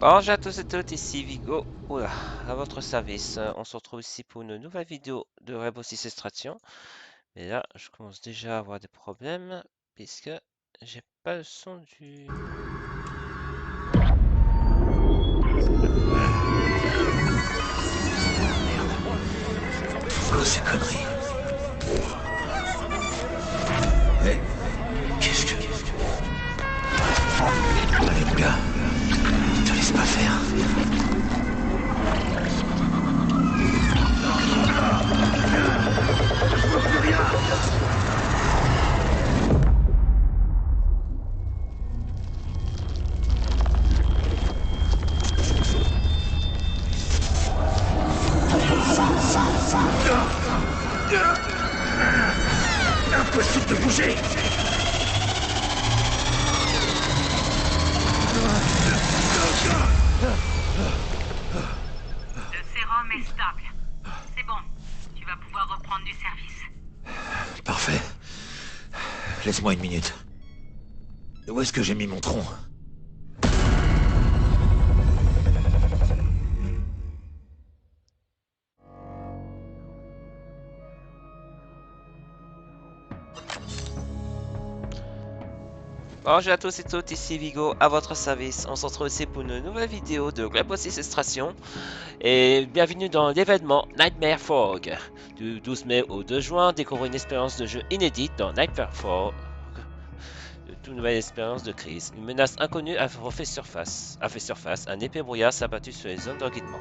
Bonjour à tous et toutes, ici Vigo, oula, à votre service. On se retrouve ici pour une nouvelle vidéo de Rainbow Six Extraction. Mais là, je commence déjà à avoir des problèmes, puisque j'ai pas le son du... C'est quoi ces conneries? Hé, qu'est-ce que... Allez mon gars, te laisse pas faire. Impossible de bouger. Le sérum est stable. C'est bon. Tu vas pouvoir reprendre du service. Parfait. Laisse-moi une minute. Où est-ce que j'ai mis mon tronc? Bonjour à tous et toutes, ici Vigo, à votre service. On se retrouve ici pour une nouvelle vidéo de Rainbow Six Extraction. Et bienvenue dans l'événement Nightmare Fog. Du 12 mai au 2 juin, découvrez une expérience de jeu inédite dans Nightmare Fog. De toute nouvelle expérience de crise. Une menace inconnue a fait surface. Un épais brouillard s'est abattu sur les zones de guidement.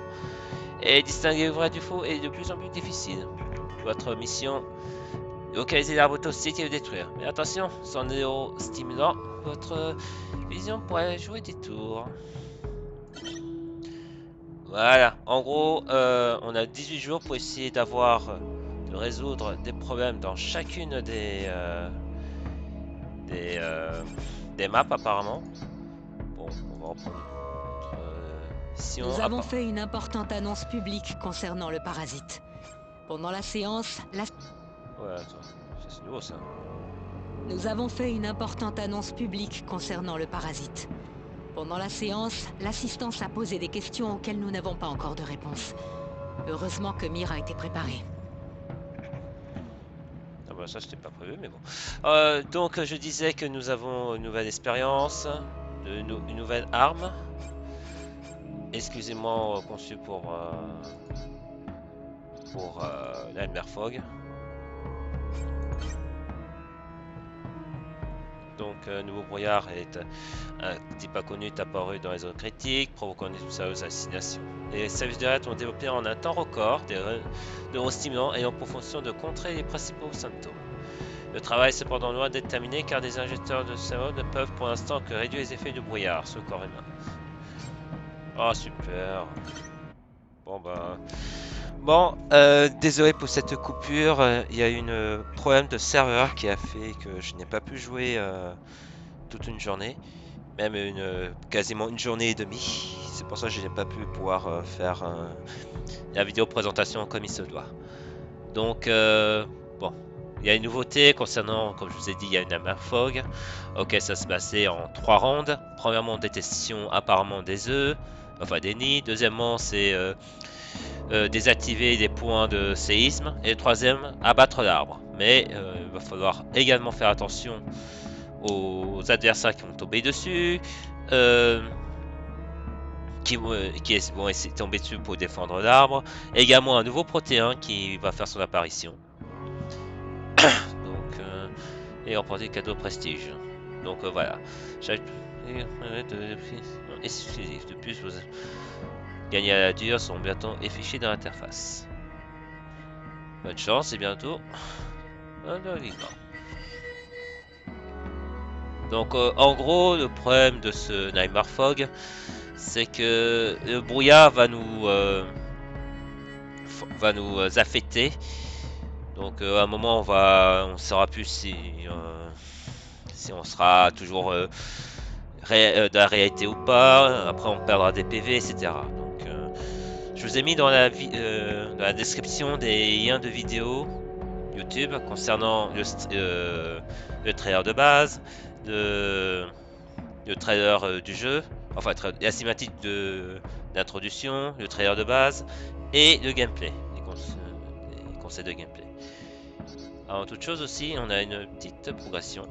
Et distinguer le vrai du faux est de plus en plus difficile. Votre mission, localiser l'arbre toxique et le détruire. Mais attention, sans néo-stimulant, votre vision pourrait jouer des tours. Voilà, en gros, on a 18 jours pour essayer de résoudre des problèmes dans chacune des, euh, des maps apparemment. Bon, on va reprendre notre mission. Nous avons fait une importante annonce publique concernant le parasite. Pendant la séance, Ouais, attends, c'est nouveau ça. Nous avons fait une importante annonce publique concernant le parasite. Pendant la séance, l'assistance a posé des questions auxquelles nous n'avons pas encore de réponse. Heureusement que Mira a été préparée. Ah bah ça c'était pas prévu mais bon. Donc je disais que nous avons une nouvelle expérience, une nouvelle arme. Exclusivement conçue pour l'Almer Fog. Donc, nouveau brouillard est un type inconnu est apparu dans les zones critiques, provoquant une sérieuse hallucination. Les services de raid ont développé en un temps record des neurostimulants ayant pour fonction de contrer les principaux symptômes. Le travail est cependant loin d'être terminé car des injecteurs de cerveau ne peuvent pour l'instant que réduire les effets du brouillard sur le corps humain. Oh super. Bon bah... Bon, désolé pour cette coupure, il y a eu un problème de serveur qui a fait que je n'ai pas pu jouer toute une journée, même quasiment une journée et demie. C'est pour ça que je n'ai pas pu pouvoir faire la vidéo présentation comme il se doit. Donc, bon, il y a une nouveauté concernant, comme je vous ai dit, il y a une Hammer Fog. Ok, ça se passait en 3 rounds. Premièrement, détection apparemment des œufs, enfin des nids. Deuxièmement, c'est désactiver des points de séisme. Et le troisième, abattre l'arbre. Mais il va falloir également faire attention aux adversaires qui vont tomber dessus, qui vont essayer de tomber dessus pour défendre l'arbre. Également un nouveau protéin qui va faire son apparition. Donc, et remporter cadeau prestige. Donc voilà. Chaque exclusif. De plus, vous gagnez à la dure sont bientôt affichés dans l'interface. Bonne chance et bientôt. Donc en gros, le problème de ce Nightmare Fog, c'est que le brouillard va nous affecter. Donc à un moment, on saura plus si on sera toujours dans la réalité ou pas. Après, on perdra des PV, etc. Donc je vous ai mis dans dans la description des liens de vidéos YouTube concernant le trailer de base, le trailer du jeu, enfin la cinématique d'introduction, le trailer de base et le gameplay, les conseils de gameplay. Avant toute chose aussi, on a une petite progression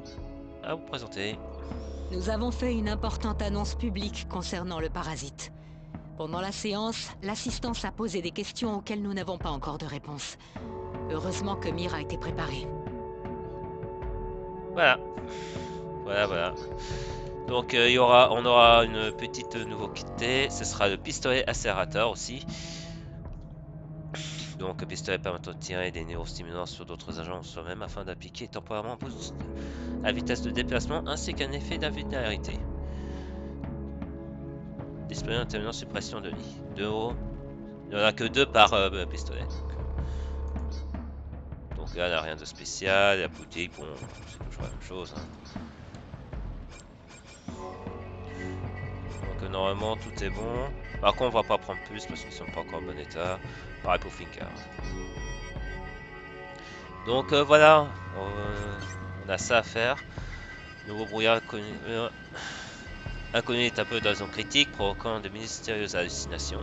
à vous présenter. Nous avons fait une importante annonce publique concernant le parasite. Pendant la séance, l'assistance a posé des questions auxquelles nous n'avons pas encore de réponse. Heureusement que Mira était préparée. Voilà. Voilà. Donc on aura une petite nouveauté, ce sera le pistolet accélérateur aussi. Donc le pistolet permettant de tirer des neurostimulants sur d'autres agents ou soi-même afin d'appliquer temporairement un boost à vitesse de déplacement ainsi qu'un effet d'invulnérabilité. Disponible en terminant suppression de nid. De haut, il n'y en a que 2 par pistolet. Donc là, il n'y a rien de spécial. La boutique, bon, c'est toujours la même chose. Hein. Donc normalement, tout est bon. Par contre, on va pas prendre plus parce qu'ils sont pas encore en bon état. Pareil pour Fincar. Donc voilà, on a ça à faire. Nouveau brouillard inconnu est un peu dans zone critique, provoquant de mystérieuses hallucinations.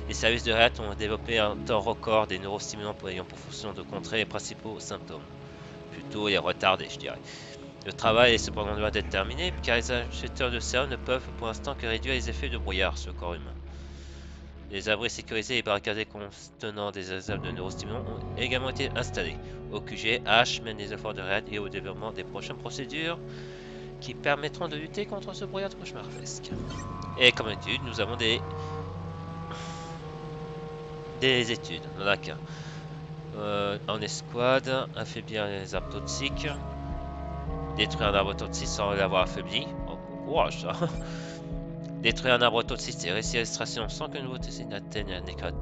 Les services de REAT ont développé un temps record des neurostimulants ayant pour fonction de contrer les principaux symptômes. Plutôt, il est retardé, je dirais. Le travail est cependant loin d'être terminé, car les injecteurs de sérum ne peuvent pour l'instant que réduire les effets de brouillard sur le corps humain. Les abris sécurisés et barricadés contenant des réserves de neurostimulants ont également été installés. Au QG, H mène les efforts de REAT et au développement des prochaines procédures qui permettront de lutter contre ce brouillard cauchemardesque. Et comme d'habitude, nous avons des études. On en a qu'un. En escouade, affaiblir les arbres toxiques. Détruire un arbre toxique sans l'avoir affaibli. Oh, courage ça. Détruire un arbre toxique et réussir l'extraction sans que le nouveau toxique n'atteigne un éclat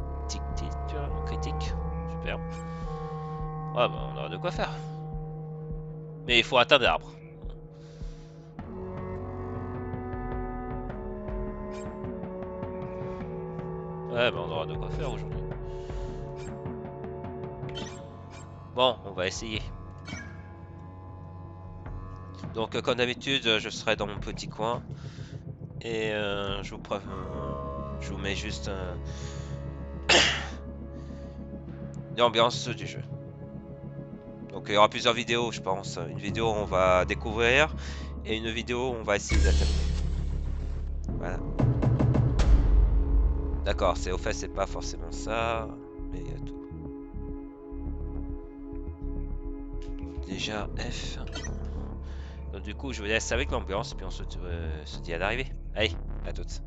critique. Super. Ouais, bah, on aura de quoi faire. Mais il faut atteindre l'arbre. Ouais, bah on aura de quoi faire aujourd'hui. Bon, on va essayer. Donc, comme d'habitude, je serai dans mon petit coin. Et je vous mets juste l'ambiance du jeu. Donc, il y aura plusieurs vidéos, je pense. Une vidéo où on va découvrir. Et une vidéo où on va essayer d'attaquer. Voilà. D'accord, c'est au fait, c'est pas forcément ça. Mais il y a tout. Déjà F. Donc du coup je vous laisse avec l'ambiance puis on se dit à l'arrivée. Allez, à toutes.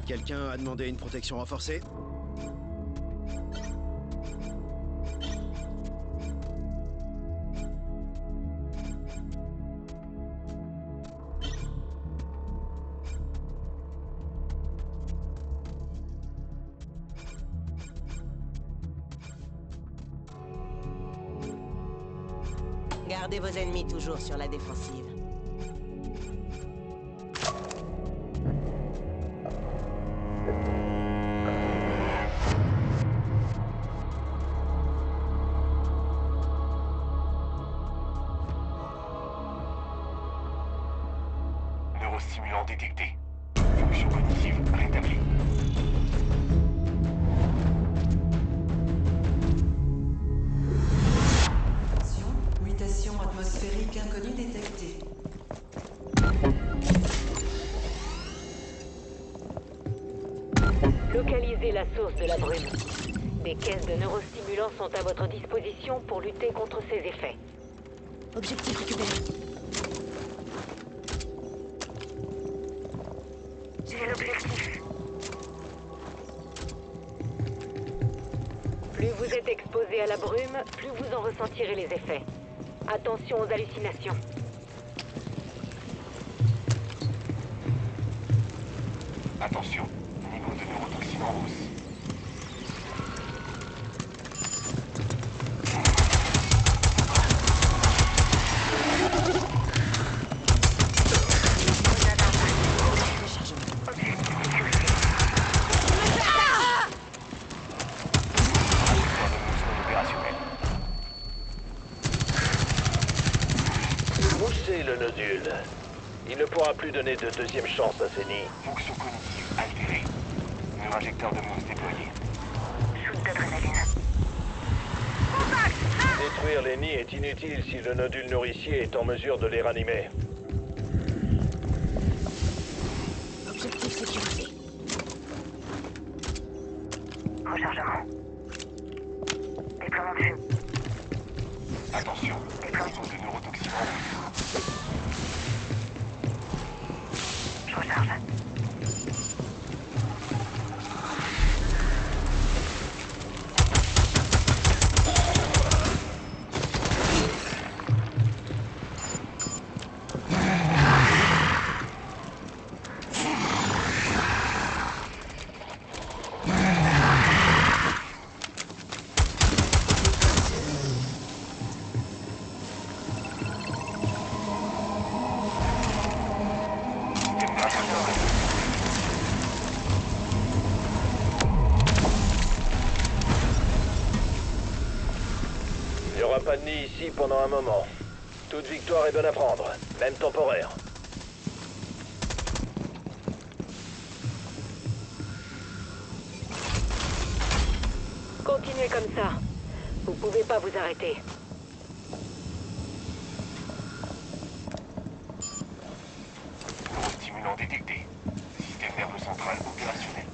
Quelqu'un a demandé une protection renforcée? Gardez vos ennemis toujours sur la défensive. Neurostimulant détecté. Fonction cognitive rétablie. Mutation atmosphérique inconnue détectée. Localisez la source de la brume. Des caisses de neurostimulants sont à votre disposition pour lutter contre ces effets. Objectif récupéré. J'ai l'objectif. Plus vous êtes exposé à la brume, plus vous en ressentirez les effets. Attention aux hallucinations. Attention, niveau de neurotoxine en hausse. détecté le nodule. Il ne pourra plus donner de deuxième chance à ces nids. Fonction cognitive altérée. Neuroinjecteur de mousse déployé. Shoot d'adrénaline. Détruire les nids est inutile si le nodule nourricier est en mesure de les ranimer. Objectif sécurisé. Rechargement. Déploiement de feu. Attention, Déploiement. niveau de neurotoxine en hausse. Je recharge. Il n'y aura pas de nid ici pendant un moment. Toute victoire est bonne à prendre, même temporaire. Continuez comme ça. Vous pouvez pas vous arrêter. Neurostimulant détecté. Système nerveux central opérationnel.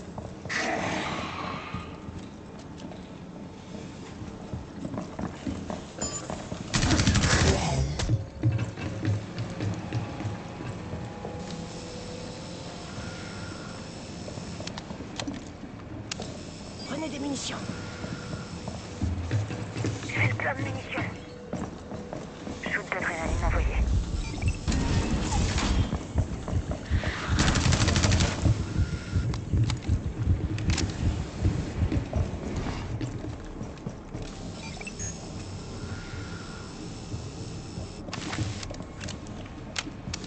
Prenez des munitions. J'ai le plein de munitions. Shoot d'adrénaline envoyé.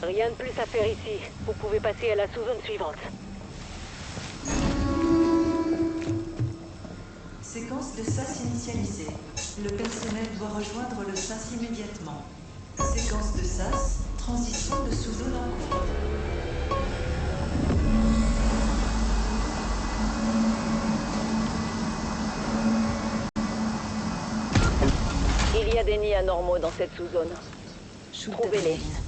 Rien de plus à faire ici. Vous pouvez passer à la sous-zone suivante. Séquence de SAS initialisée. Le personnel doit rejoindre le SAS immédiatement. Séquence de SAS, transition de sous-zone en cours. Il y a des nids anormaux dans cette sous-zone. Shoot Trouvez-les. d'adrénaline.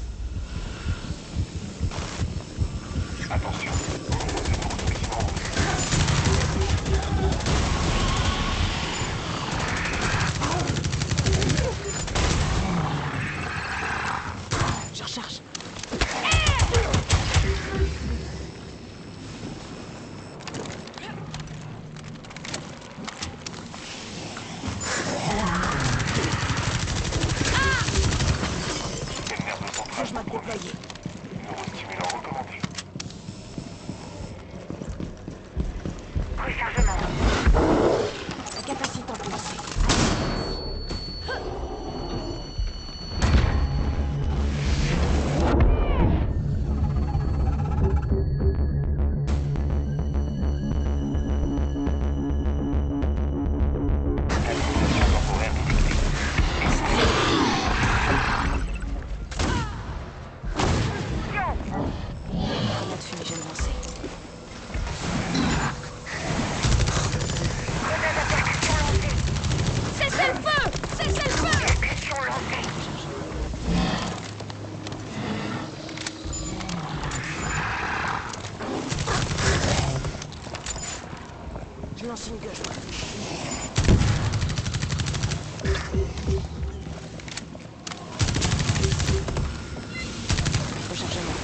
Attention, niveau de neurotoxine en hausse. Je recharge. Système nerveux central Changement de compromis. déployé. Neurostimulant recommandé. Rechargement. Incapacitant placé. Stabilisation temporaire détectée. Grenade fumigène lancée. Cessez le feu! Cessez le feu! Percussion lancée. Je lance une gueule. Rechargement.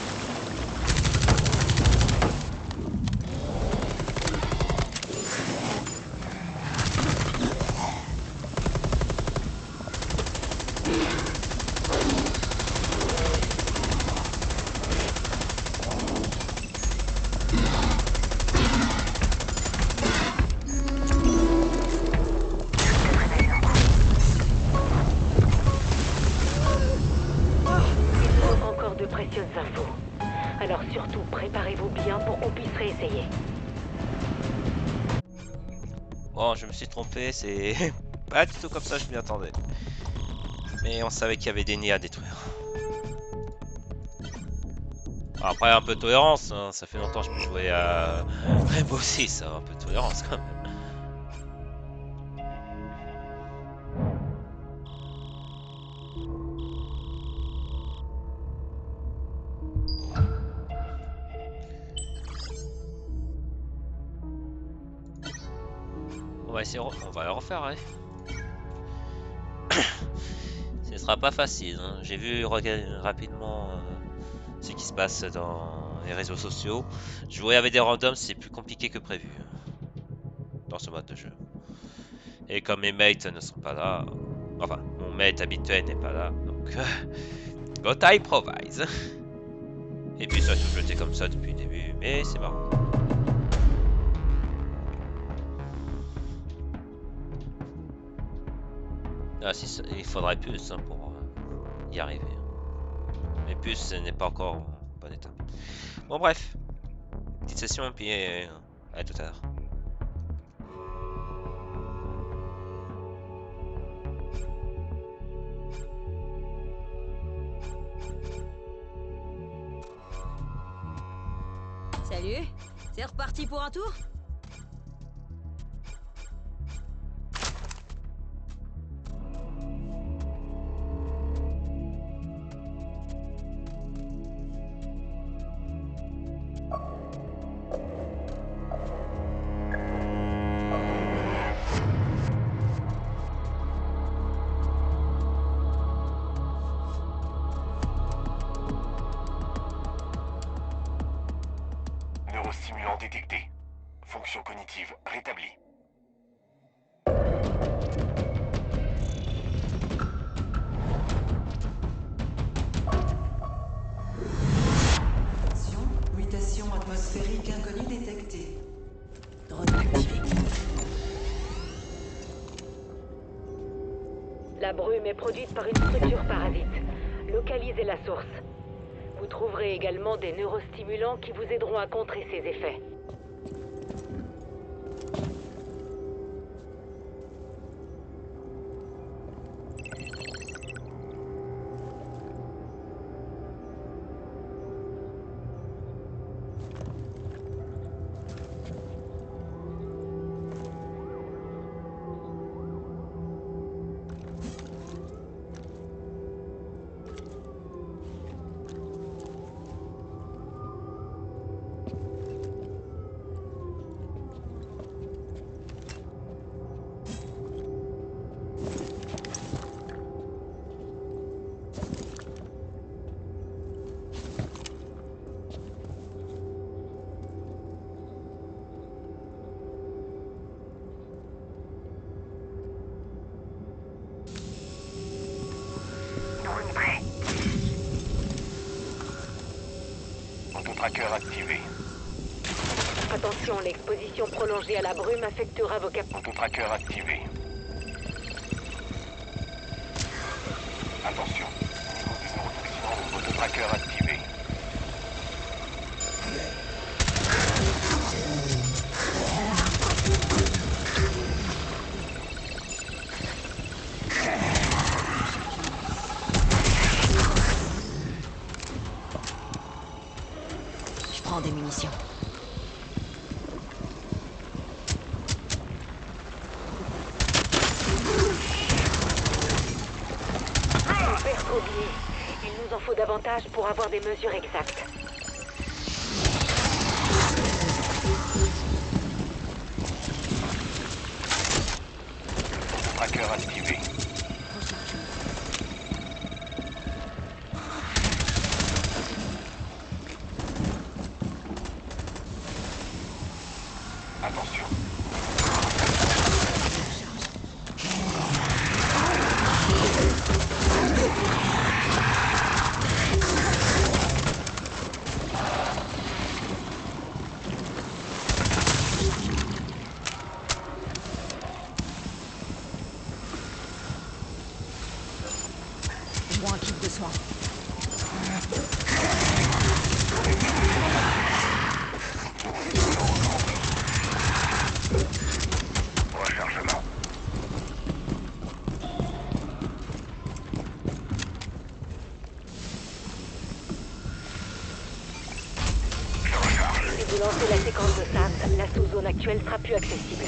Il manque encore de précieuses infos. Alors surtout, préparez-vous bien pour qu'on puisse réessayer. Bon, je me suis trompé, c'est pas du tout comme ça, je m'y attendais. Mais on savait qu'il y avait des nids à détruire. Après, un peu de tolérance, hein. Ça fait longtemps que je peux jouer à Rainbow Six, hein. Un peu de tolérance quand même. On va essayer, on va le refaire, ouais. Ce sera pas facile, hein. J'ai vu rapidement ce qui se passe dans les réseaux sociaux. Jouer avec des randoms, c'est plus compliqué que prévu dans ce mode de jeu. Et comme mes mates ne sont pas là, enfin, mon mate habituel n'est pas là, donc God improvise. Et puis ça a toujours été comme ça depuis le début, mais c'est marrant. Ah, si, il faudrait plus hein, pour y arriver. Mais plus, ce n'est pas encore en bon état. Bon, bref. Petite session, puis à tout à l'heure. Salut, c'est reparti pour un tour? Neurostimulant détecté. Fonction cognitive rétablie. Attention, mutation atmosphérique inconnue détectée. Drone activé. La brume est produite par une structure parasite. Localisez la source. Vous trouverez également des neurostimulants qui vous aideront à contrer ces effets. Autotracker activé. Attention, l'exposition prolongée à la brume affectera vos capacités. Autotracker activé. Attention. Niveau de neurotoxine. Autotracker activé. Je prends des munitions. Super Toby. Il nous en faut davantage pour avoir des mesures exactes. Autotracker activé. Attention. Je vois un kit de soins. Rechargement. vous lancez la séquence de SAS, la sous-zone actuelle sera plus accessible.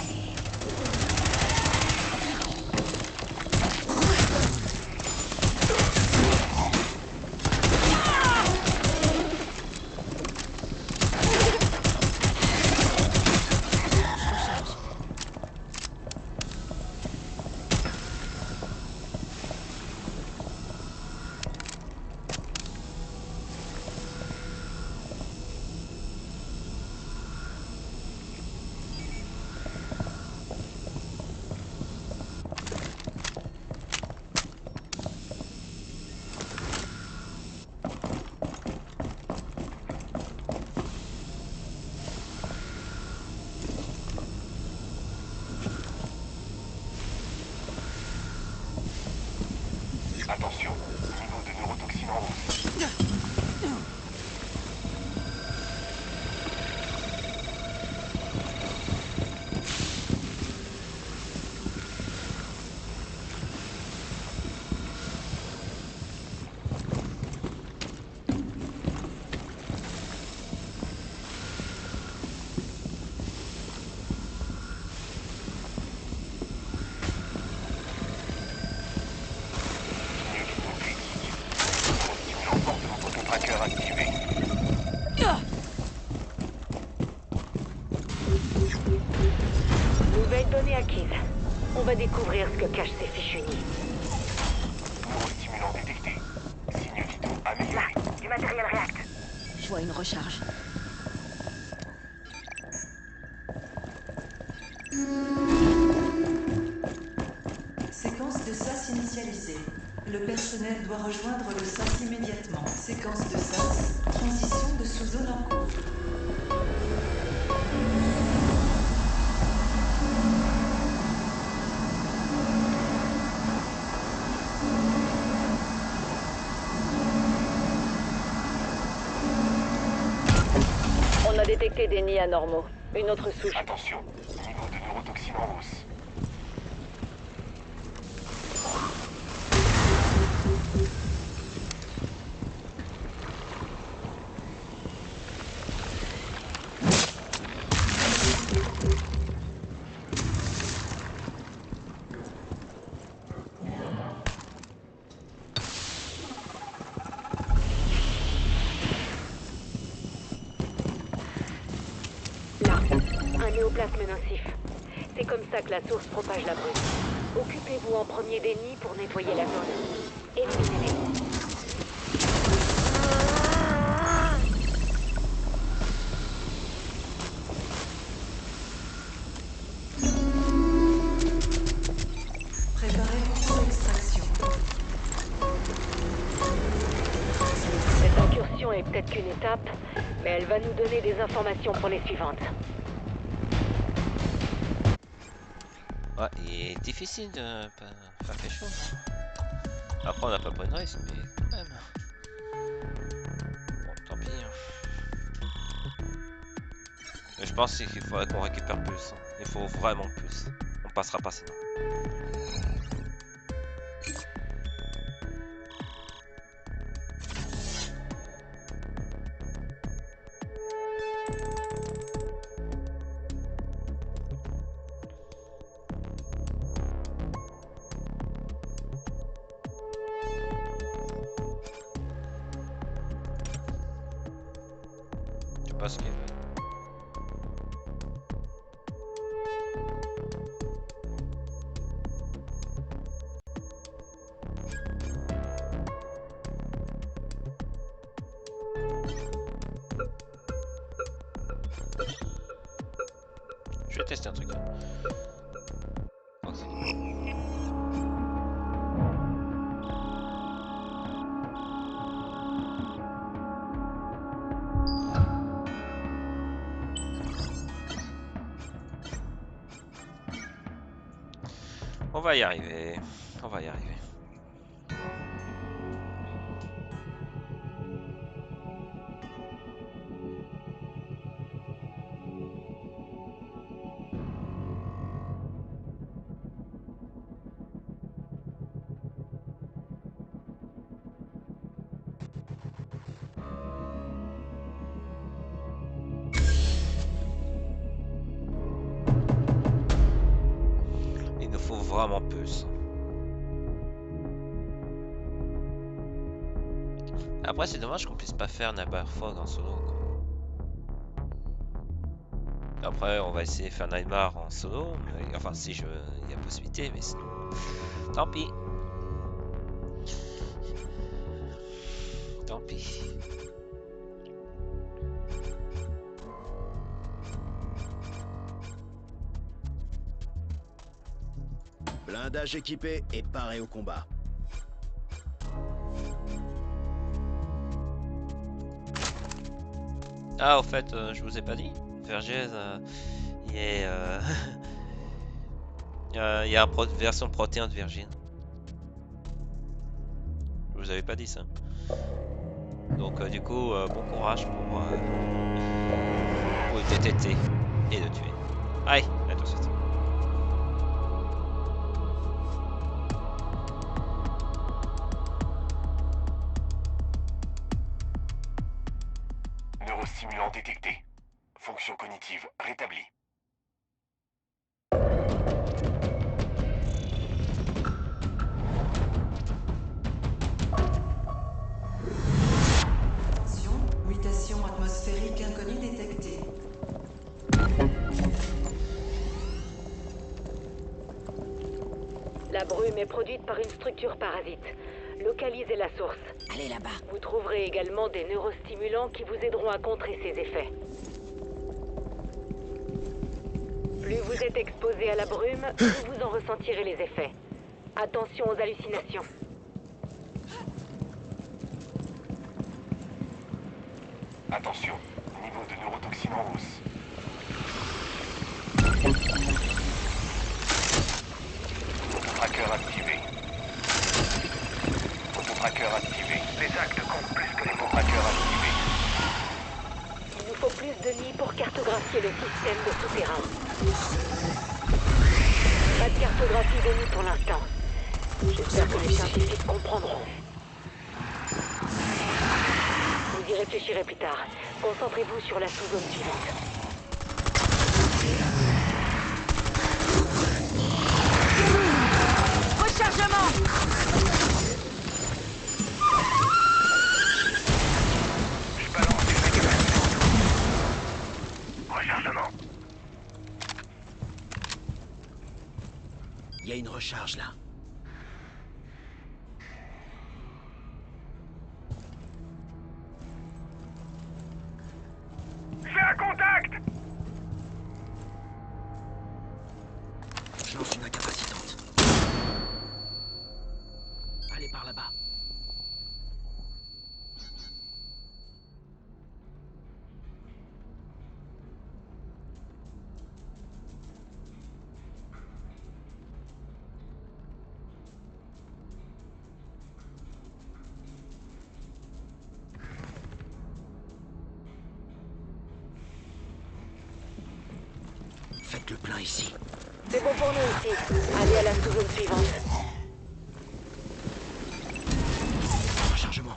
Attention, niveau de neurotoxine en hausse. Tracker activé. Nouvelle donnée acquise. On va découvrir ce que cachent ces fichus nids. Neurostimulant détecté. Signe vitaux amélioré. Du matériel réact. Je vois une recharge. Séquence de SAS initialisée. Le personnel doit rejoindre le SAS immédiatement. Séquence de SAS. Transition de sous-zone en cours. On a détecté des nids anormaux. Une autre souche. Attention, niveau de neurotoxine en hausse. Là, un néoplasme nocif. C'est comme ça que la source propage la brute. Occupez-vous en premier des nids pour nettoyer la zone. Éliminez-les. Préparez-vous pour l'extraction. Cette incursion est peut-être qu'une étape, mais elle va nous donner des informations pour les suivantes. Ouais, il est difficile de faire quelque chose. Après, on n'a pas pris de risque, mais quand même. Bon, tant pis. Mais je pense qu'il faudrait qu'on récupère plus. Hein. Il faut vraiment plus. On passera pas sinon. Je sais pas ce qu'il veut. Je vais tester un truc. Ok. On va y arriver. On va y arriver. vraiment peu. Ça. Après, c'est dommage qu'on puisse pas faire Nabarfog en solo. Quoi. Après, on va essayer de faire Nightmare en solo. Mais, enfin, si il y a possibilité, mais sinon. Tant pis. Tant pis. Blindage équipé et paré au combat. Ah, au fait, je vous ai pas dit. Vergès, il y a, il y a une version protéine de Virgin. Je vous avais pas dit ça. Donc, du coup, bon courage pour le TTT et le tuer. Allez, à tout de suite. Neurostimulant détecté. Fonction cognitive rétablie. Attention, mutation atmosphérique inconnue détectée. La brume est produite par une structure parasite. Localisez la source. Allez là-bas. Vous trouverez également des neurostimulants qui vous aideront à contrer ces effets. Plus vous êtes exposé à la brume, plus vous en ressentirez les effets. Attention aux hallucinations. Attention, niveau de neurotoxine en hausse. Autotracker activé. Autotracker activé. Les actes comptent plus que les autotracker activés. Il nous faut plus de nids pour cartographier le système de souterrain. Pas de cartographie de nids pour l'instant. J'espère que les scientifiques comprendront. Vous y réfléchirez plus tard. Concentrez-vous sur la sous-zone suivante. Rechargement! Je balance du mécanisme. Rechargement. Il y a une recharge là. J'ai un contact! Je lance une incapacitante. Allez par là-bas. Faites le plein ici. C'est bon pour nous ici. Allez à la sous-zone suivante. Rechargement.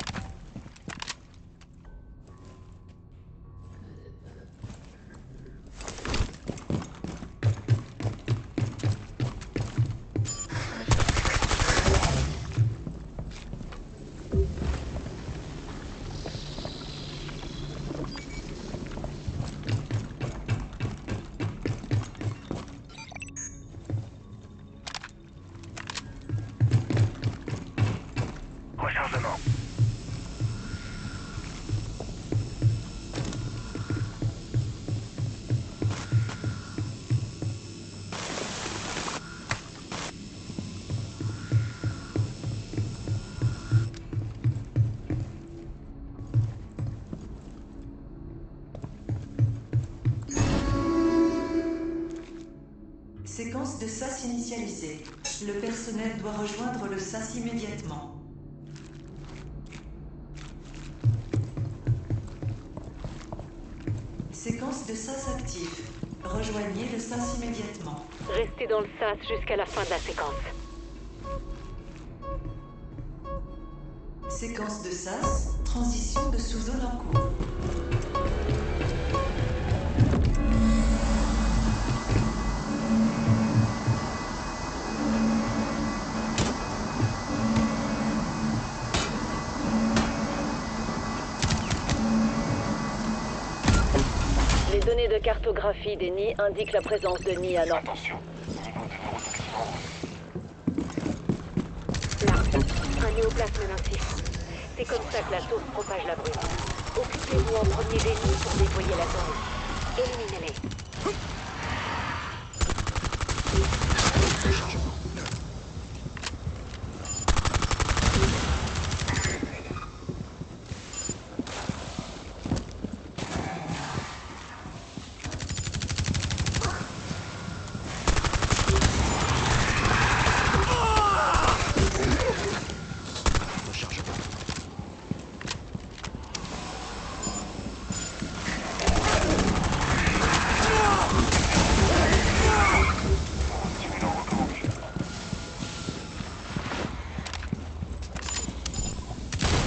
Rechargement. Séquence de SAS initialisée. Le personnel doit rejoindre le SAS immédiatement. Séquence de SAS active. Rejoignez le SAS immédiatement. Restez dans le SAS jusqu'à la fin de la séquence. Séquence de SAS, transition de sous-zone en cours. données de cartographie des nids indiquent la présence de nids anormaux. Attention, niveau de neurotoxine rouge. Là, un néoplasme nocif. C'est comme ça que la source propage la brume. Occupez-vous en premier des nids pour nettoyer la zone. Éliminez-les.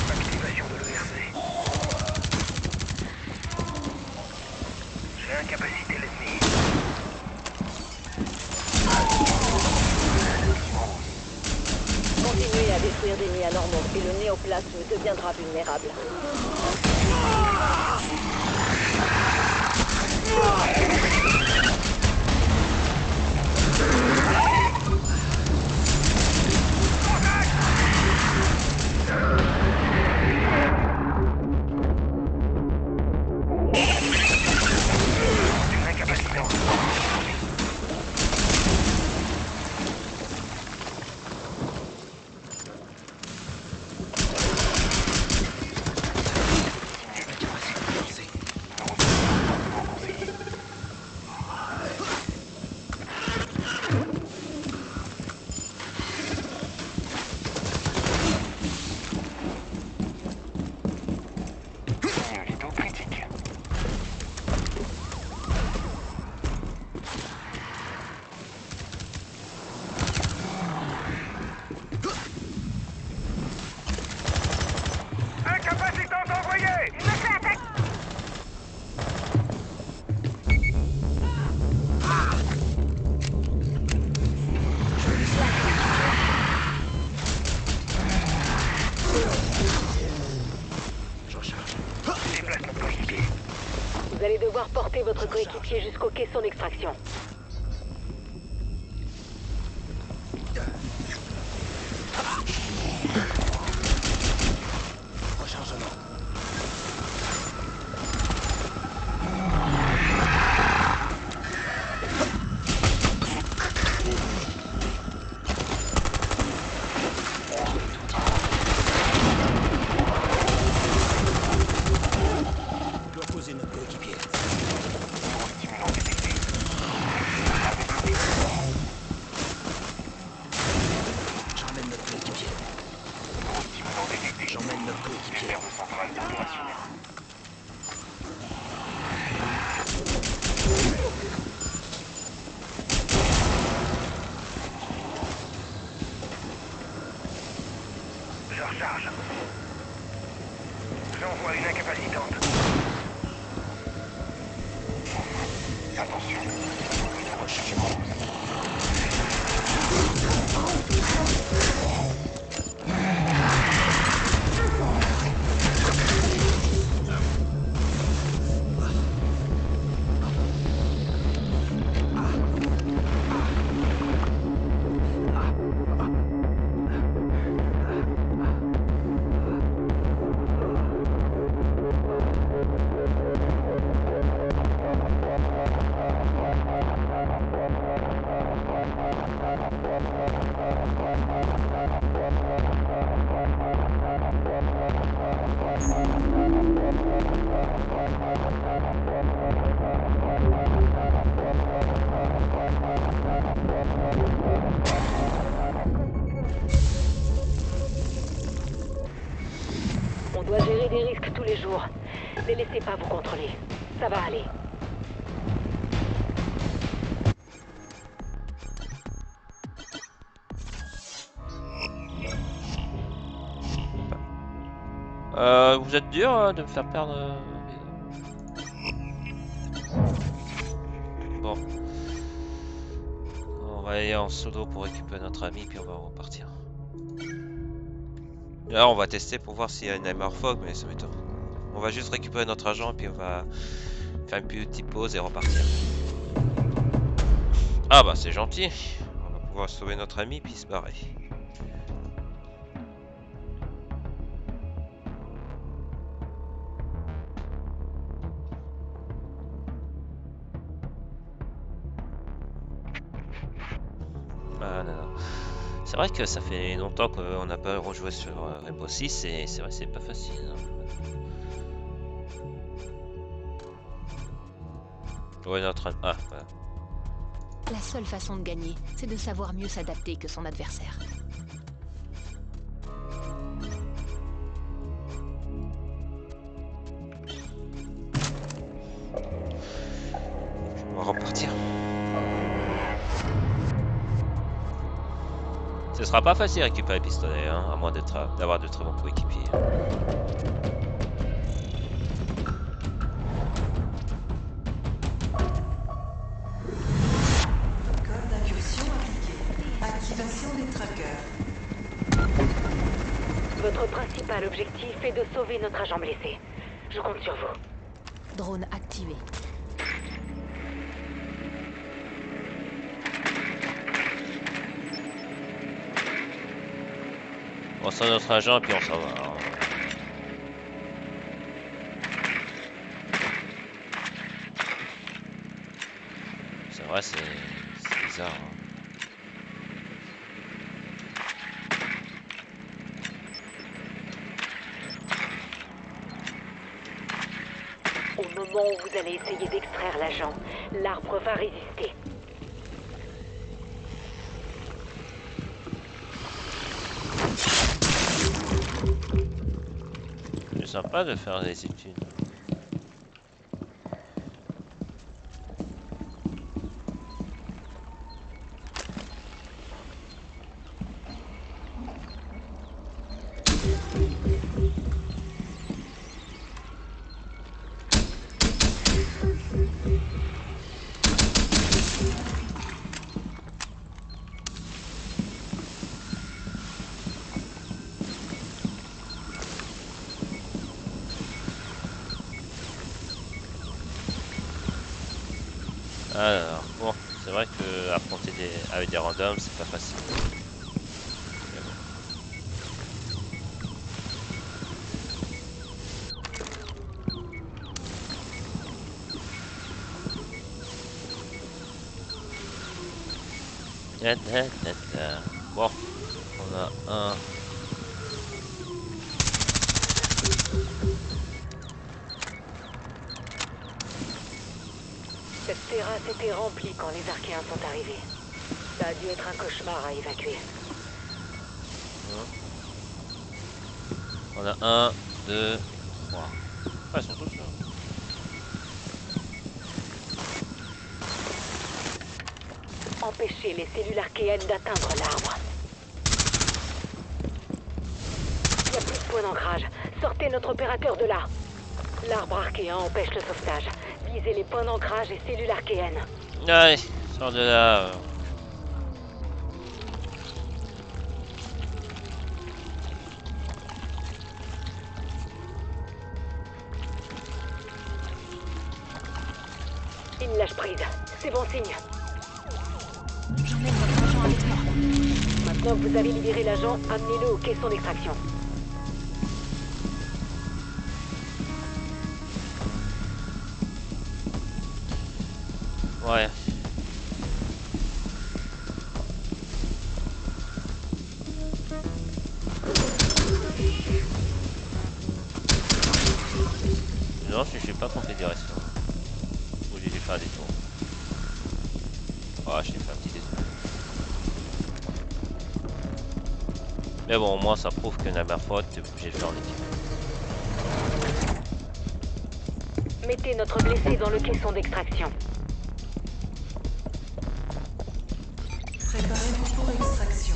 Activation de l'ERC. J'ai incapacité l'ennemi. Continuez à détruire des nids anormaux et le néoplasme deviendra vulnérable. Une incapacité. Signe vitaux critique. Incapacitante envoyée! Il me fait attaquer! Déplace mon coéquipier. Vous allez devoir porter votre coéquipier jusqu'au caisson d'extraction. Je dois poser notre coéquipier. Stimulant détecté. J'emmène notre coéquipier. Stimulant détecté. J'emmène notre coéquipier. Nerve central opérationnel. Je recharge. J'envoie une incapacitante. Attention, une rechargement. On doit gérer des risques tous les jours. Ne laissez pas vous contrôler. Ça va aller. Vous êtes dur de me faire perdre. Bon. On va aller en solo pour récupérer notre ami, puis on va repartir. Là, on va tester pour voir s'il y a une Hammer Fog, mais ça m'étonne. On va juste récupérer notre agent, puis on va faire une petite pause et repartir. Ah bah c'est gentil. On va pouvoir sauver notre ami puis se barrer. Ah non, non. C'est vrai que ça fait longtemps qu'on n'a pas rejoué sur Rainbow Six et c'est vrai que c'est pas facile. Hein. Ouais, notre... Ah, voilà. La seule façon de gagner, c'est de savoir mieux s'adapter que son adversaire. On va repartir. Ce sera pas facile à récupérer le pistolet, hein, à moins d'avoir de très bons coéquipiers. Code d'incursion appliqué. Activation des trackers. Votre principal objectif est de sauver notre agent blessé. Je compte sur vous. Drone activé. On sort notre agent et puis on s'en va. Hein. C'est vrai, c'est bizarre. Hein. Au moment où vous allez essayer d'extraire l'agent, l'arbre va résister. C'est sympa de faire des études. Alors, bon, c'est vrai que affronter avec des randoms, c'est pas facile. Mais bon. Bon, on a un. Cette terrasse était remplie quand les Archéens sont arrivés. Ça a dû être un cauchemar à évacuer. On a 1, 2, 3. Ah, ils sont tous là. Empêchez les cellules archéennes d'atteindre l'arbre. Il n'y a plus de point d'ancrage. Sortez notre opérateur de là. L'arbre archéen empêche le sauvetage. Visez les points d'ancrage et cellules archéennes. Allez, sors de là. Il lâche prise. C'est bon signe. J'emmène votre agent avec moi. Maintenant que vous avez libéré l'agent, amenez-le au caisson d'extraction. Ouais. Non, je suis pas compris direction. Ou j'ai dû faire des tours. Ah, j'ai fait un petit détour. Mais bon, au moins ça prouve que la faute, t'es obligé de faire en équipe. Mettez notre blessé dans le caisson d'extraction. Préparez-vous pour extraction.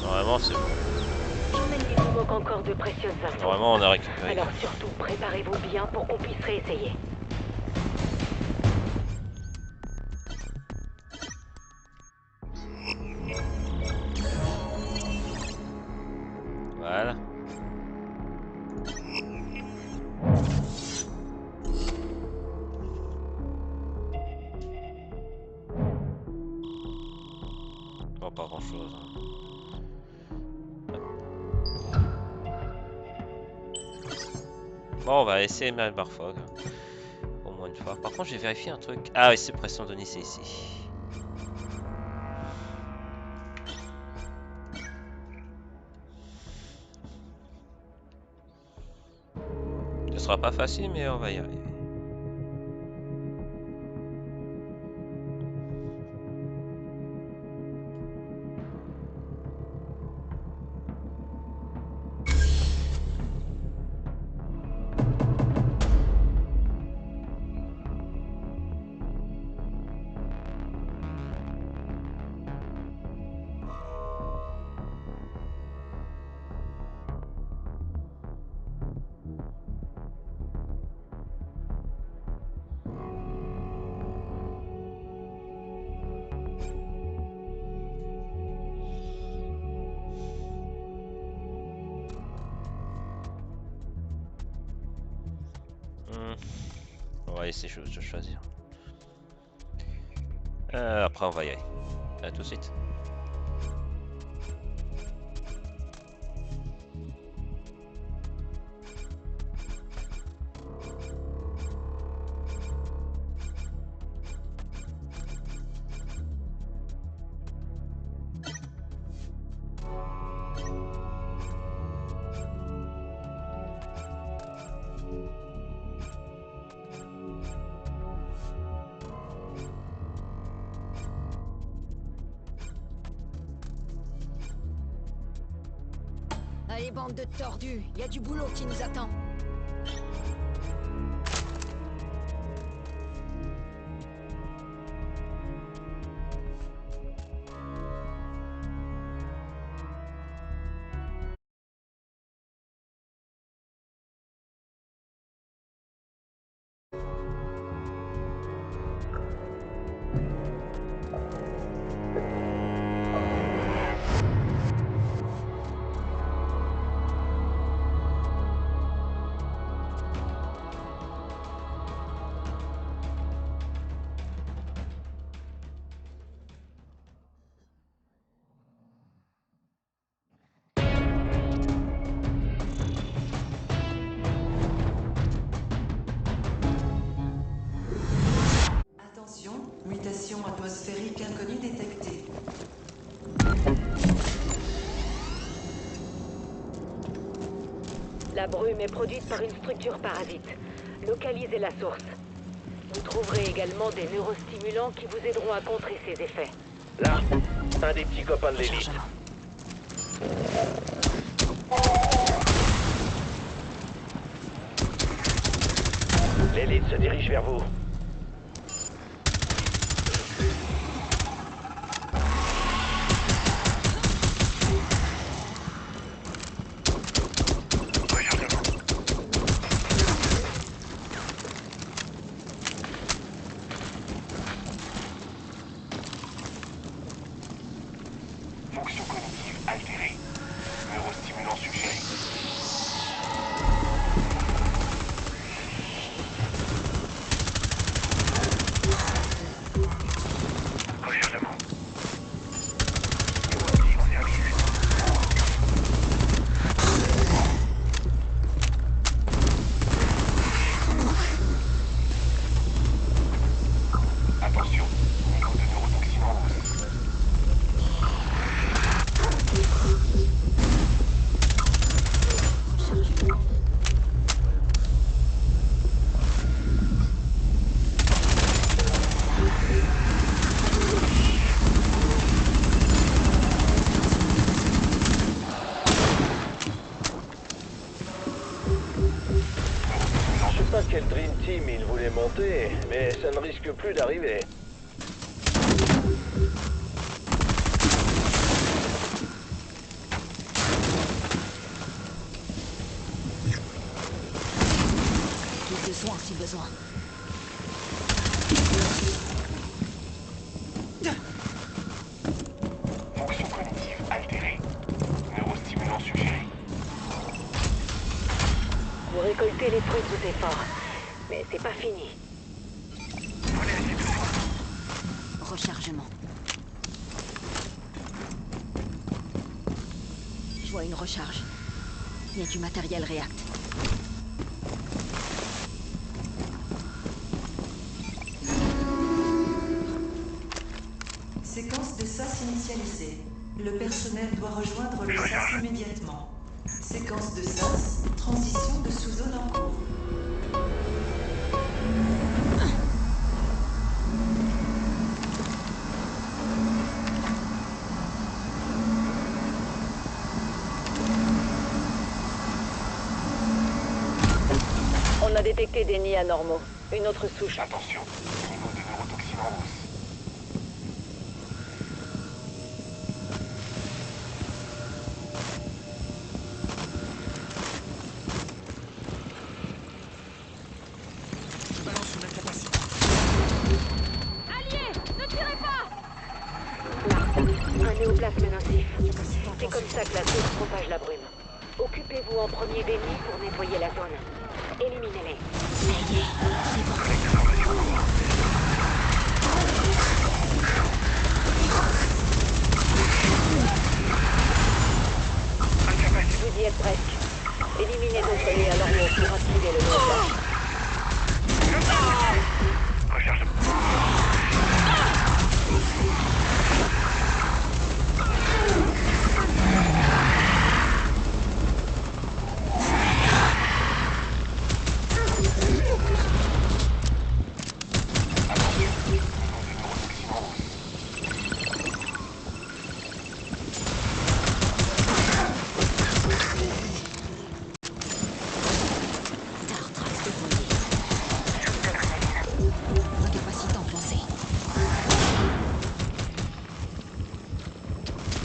Normalement, c'est bon. Il vous manque encore de précieuses infos. Normalement, on a récupéré. Alors surtout, préparez-vous bien pour qu'on puisse réessayer. Voilà. chose. Bon, on va essayer Malbarfog. Au moins une fois. Par contre, j'ai vérifié un truc. Ah oui, suppression de Denis, c'est ici. Ce sera pas facile, mais on va y arriver. On va essayer de choisir. Après, on va y aller. À tout de suite. Allez, bande de tordus, il y a du boulot qui nous attend. Attention, mutation atmosphérique inconnue détectée. La brume est produite par une structure parasite. Localisez la source. Vous trouverez également des neurostimulants qui vous aideront à contrer ces effets. Là, un des petits copains de l'élite. L'élite se dirige vers vous. Fonction cognitive altérée. Neurostimulant suggéré. Rechargement. Neurostimulant en service. Attention, niveau de neurotoxine en hausse. Je sais pas quel Dream Team il voulait monter, mais ça ne risque plus d'arriver. Plus de soins si besoin. Fonction cognitive altérée. Neurostimulant suggéré. Vous récoltez les fruits de vos efforts. Mais c'est pas fini. Prenez les besoins. Rechargement. vois une recharge. Il y a du matériel React. Séquence de SAS initialisée. Le personnel doit rejoindre le SAS immédiatement. Séquence de SAS, transition de sous-zone en cours. On a détecté des nids anormaux. Une autre souche. Attention, niveau de neurotoxine en hausse. Un néoplasme nocif. C'est comme ça que la source propage la brume. Occupez-vous en premier des nids pour nettoyer la zone. Éliminez-les. Vous y êtes presque. Éliminez d'autres nids anormaux pour activer le néoplasme. Recherche.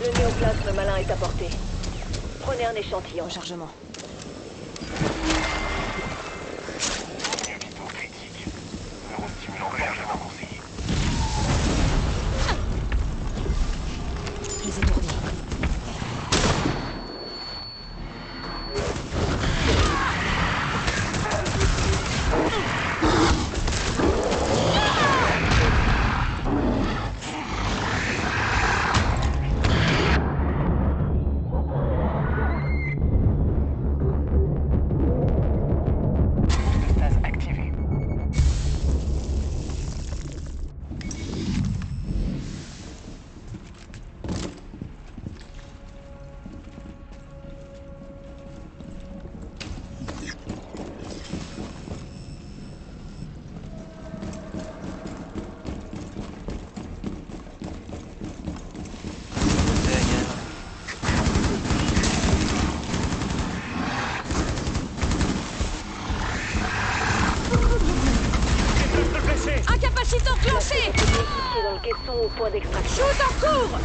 Le néoplasme malin est à portée. Prenez un échantillon. Rechargement. Vitaux critique. Neurostimulant rechargement conseillé. Je les étourdis. Stase activée. Incapacitant enclenché! C'est dans le caisson au point d'extraction. Shoot en cours!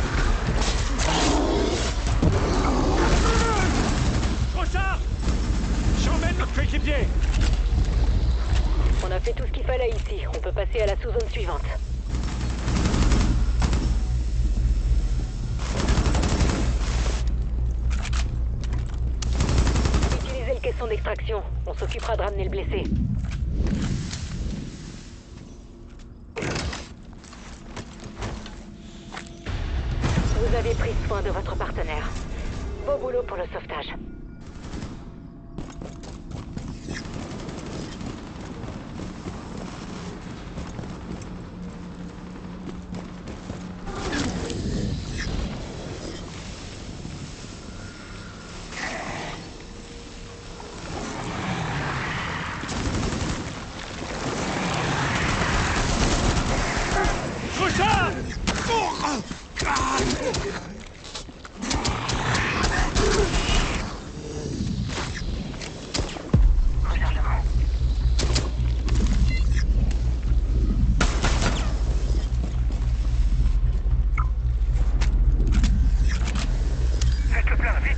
Rochard! J'emmène notre coéquipier! On a fait tout ce qu'il fallait ici. On peut passer à la sous-zone suivante. Utilisez le caisson d'extraction. On s'occupera de ramener le blessé. Vous avez pris soin de votre partenaire. Beau boulot pour le sauvetage. Rochard! Faites le plein, vite!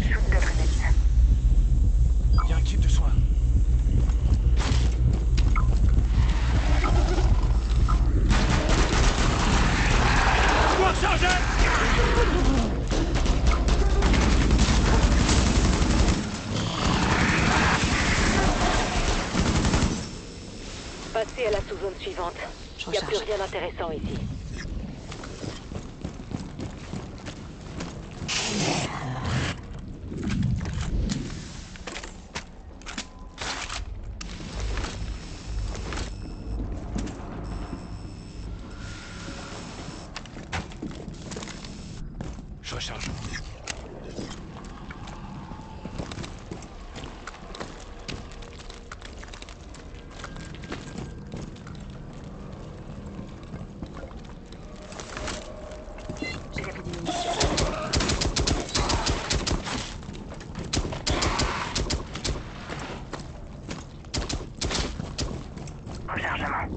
Shoot d'adrénaline. Il y a un kit de soins. Pouvoir charger! Passez à la sous-zone suivante. Je Il n'y a plus recharge. rien d'intéressant ici. Je recharge. J'ai pris des munitions. Rechargement.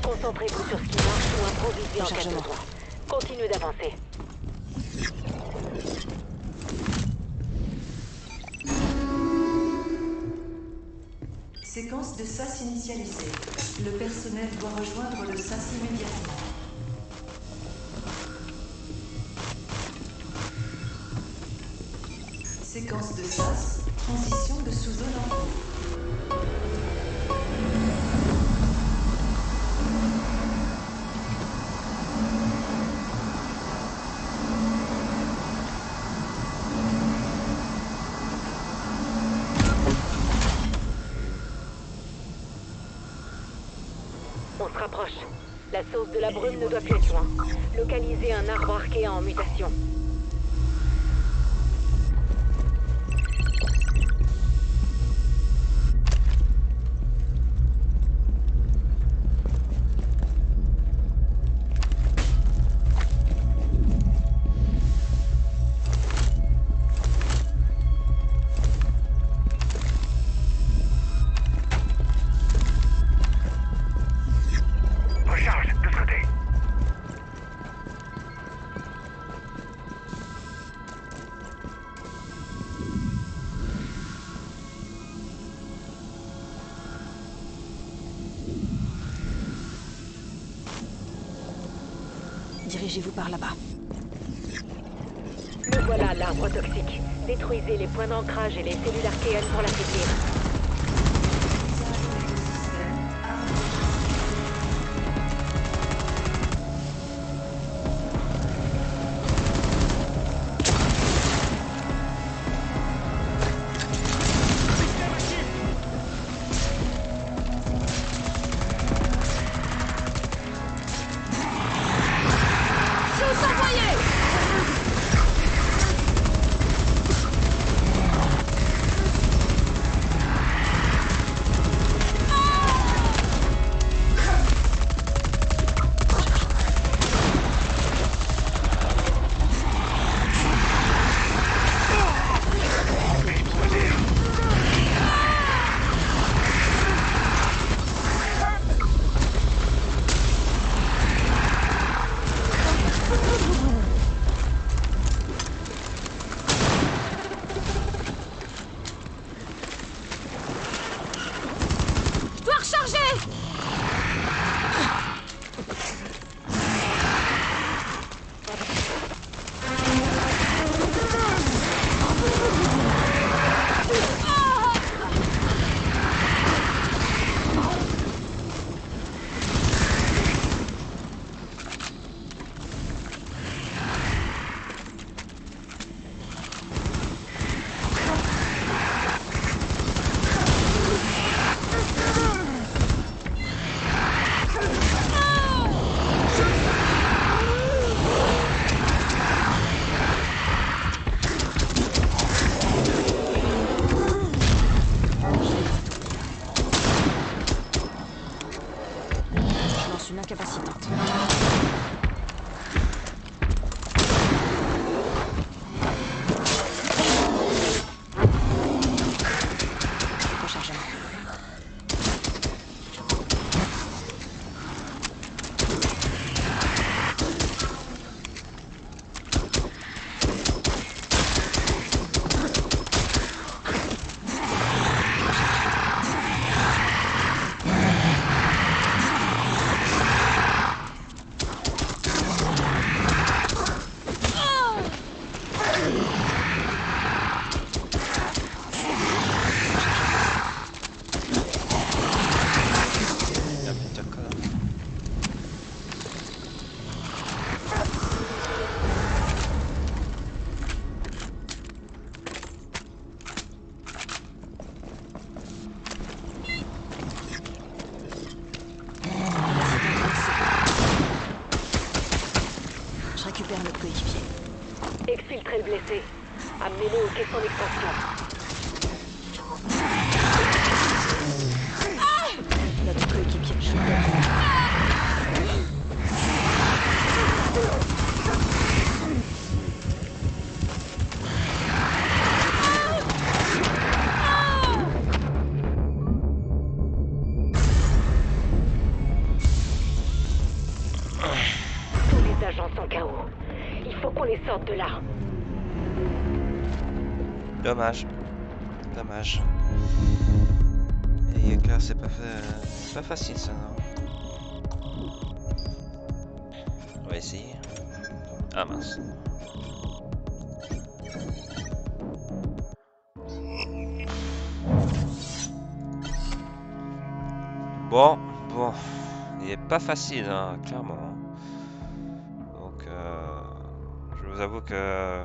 Concentrez-vous sur ce qui marche ou improvisez en cas de besoin. Continuez d'avancer. Séquence de SAS initialisée. Le personnel doit rejoindre le SAS immédiatement. Séquence de SAS. Transition de sous-zone en cours. On se rapproche. La source de la brume ne doit plus être loin. Localisez un arbre archéen en mutation. Recharge, de ce côté. Dirigez-vous par là-bas. Le voilà, l'arbre toxique. Détruisez les points d'ancrage et les cellules archéennes pour l'affaiblir. Une incapacitante. Rechargement. vers le coéquipier. Exfiltrez le blessé. Amenez-le au caisson d'extraction. Notre coéquipier chute. Tous les agents sont KO. Il faut qu'on les sorte de là. Dommage. Dommage. Et là, c'est pas facile ça, non? On va essayer. Ah mince. Bon, il est pas facile, hein, clairement. Donc, je vous avoue que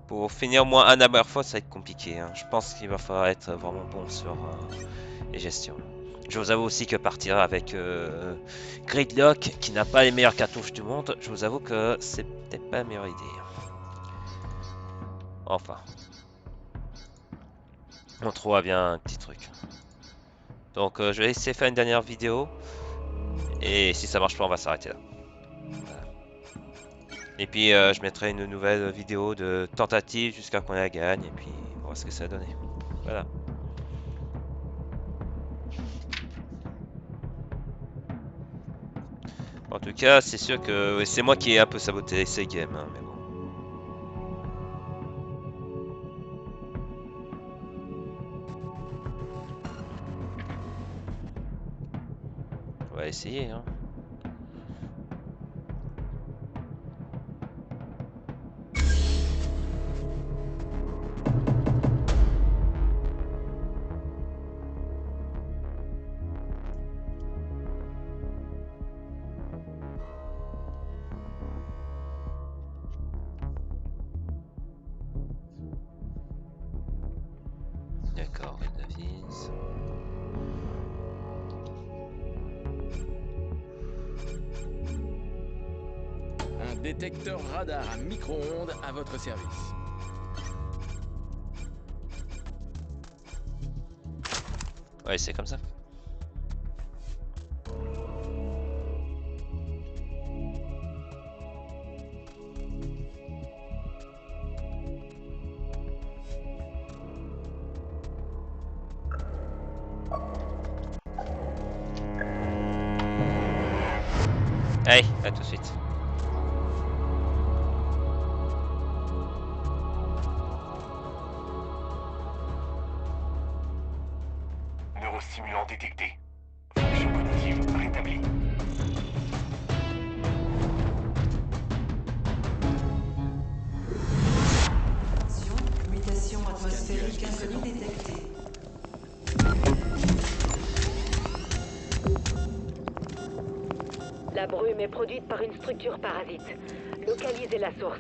pour finir moins un Hammerfall, ça va être compliqué, hein. Je pense qu'il va falloir être vraiment bon sur les gestions. Je vous avoue aussi que partir avec Gridlock, qui n'a pas les meilleures cartouches du monde, je vous avoue que c'est peut-être pas la meilleure idée. Enfin. On trouvera bien un petit truc. Donc je vais essayer de faire une dernière vidéo. Et si ça marche pas, on va s'arrêter là. Voilà. Et puis je mettrai une nouvelle vidéo de tentative jusqu'à qu'on la gagne. Et puis on va voir ce que ça va donner. Voilà. En tout cas, c'est sûr que ouais, c'est moi qui ai un peu saboté ces games. Hein, mais bon. On va essayer. Hein. D'accord, Davis. Un détecteur radar à micro-ondes à votre service. Ouais, c'est comme ça. Allez, à tout de suite. Neurostimulant détecté. Fonction cognitive rétablie. Attention, mutation atmosphérique inconnue détectée. La brume est produite par une structure parasite. Localisez la source.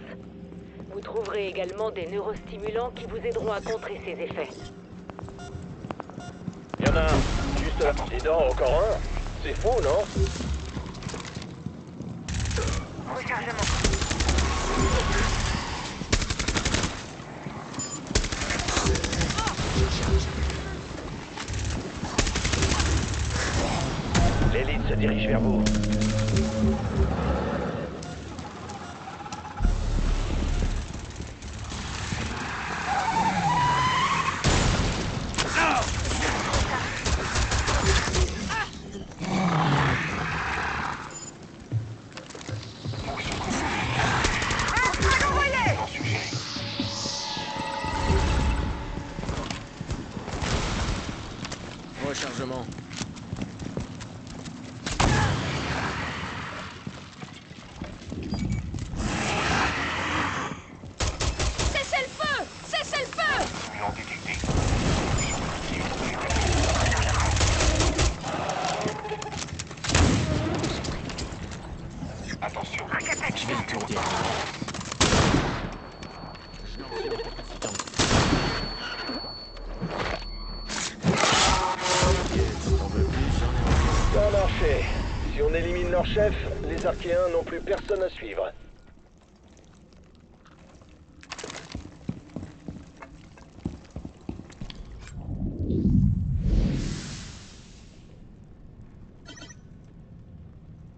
Vous trouverez également des neurostimulants qui vous aideront à contrer ces effets. Y'en a un, juste là. Dis donc, encore un. C'est fou, non? L'élite se dirige vers vous. Rechargement. Cessez le feu! Cessez le feu! Stimulant détecté. Attention. Je vais le tourner. Ça a marché. Si on élimine leur chef, les Archéens n'ont plus personne à suivre.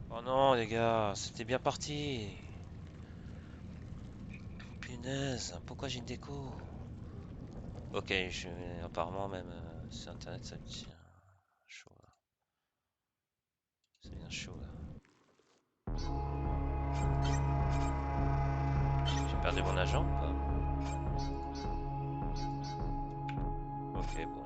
Oh non, les gars, c'était bien parti. Punaise, pourquoi j'ai une déco? Ok, apparemment même sur internet ça devient chaud là. Ça devient chaud là. J'ai perdu mon agent ou pas? Ok, bon.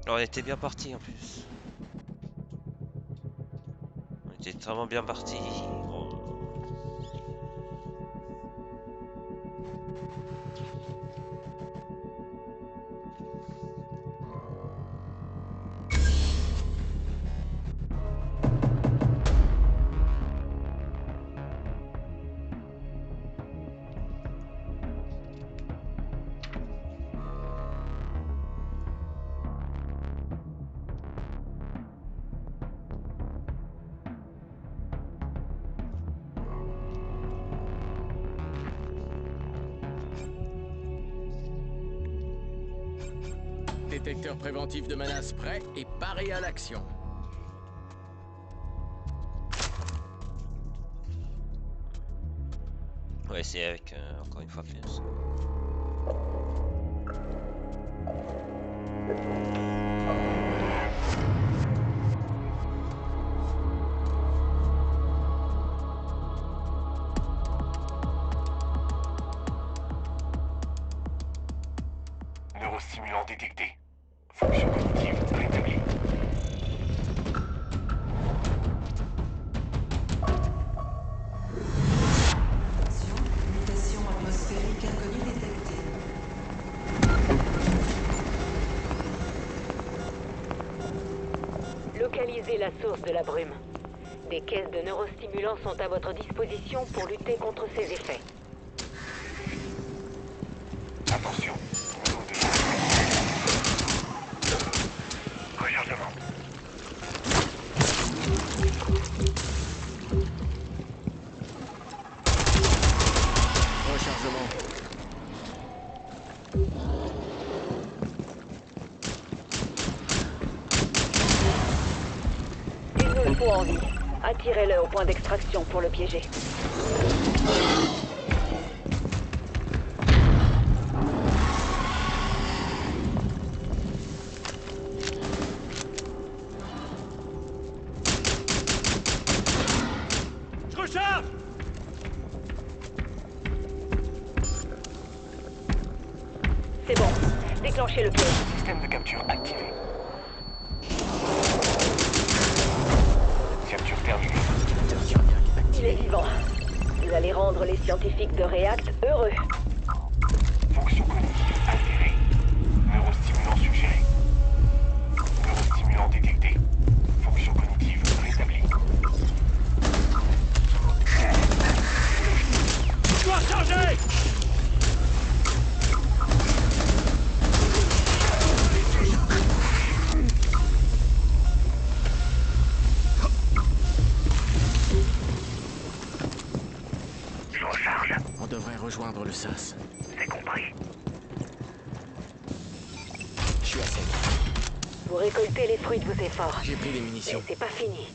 Alors, on était bien parti en plus. On était vraiment bien parti. Bon. Détecteur préventif de menaces prêt et paré à l'action. On va essayer avec encore une fois plus. Neurostimulant détecté. Fonction cognitive rétablie. Attention, mutation atmosphérique inconnue détectée. Localisez la source de la brume. Des caisses de neurostimulants sont à votre disposition pour lutter contre ces effets. Attention. Niveau de rechargement. Rechargement. Il nous le faut en vie. Attirez-le au point d'extraction pour le piéger. Je recharge! C'est bon. Déclenchez le piège. Système de capture activé. Capture terminée. Il est vivant. Vous allez rendre les scientifiques de React heureux. Fonction cognitive altérée. Neurostimulant suggéré. Neurostimulant détecté. Fonction cognitive rétablie. Je dois recharger! Je recharge. On devrait rejoindre le SAS. C'est compris. Je suis à sec. Vous récoltez les fruits de vos efforts. J'ai pris des Mais munitions. c'est pas fini.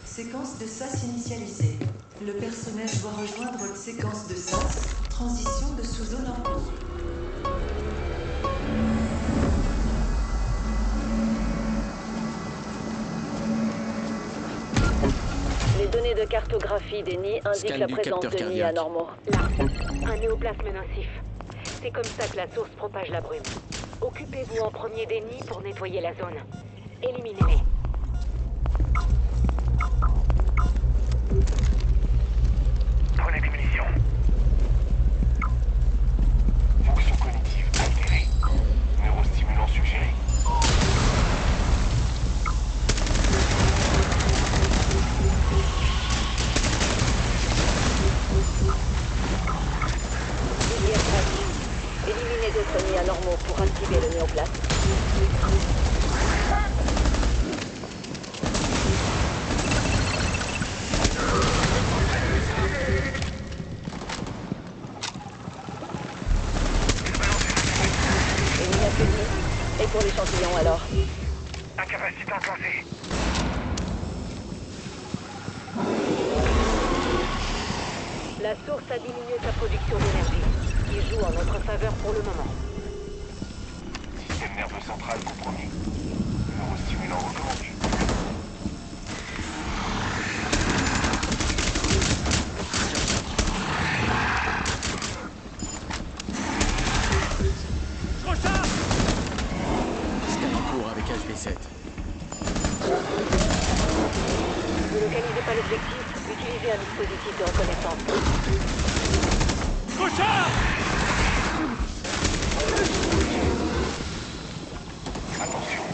Séquence de SAS initialisée. Le personnel doit rejoindre une séquence de SAS. Transition de sous-zone en cours. Les données de cartographie des nids indiquent Scan la du présence capteur de nids cardiaque. anormaux. Là, un néoplasme nocif. C'est comme ça que la source propage la brume. Occupez-vous en premier des nids pour nettoyer la zone. Éliminez-les. Prenez des munitions. Fonction cognitive altérée. Neurostimulant suggéré. La source a diminué sa production d'énergie, ce qui joue en notre faveur pour le moment. Système nerveux central compromis. Neurostimulant recommandé. Scan en cours avec HB7. Ne localisez pas l'objectif, utilisez un dispositif de reconnaissance. Attention.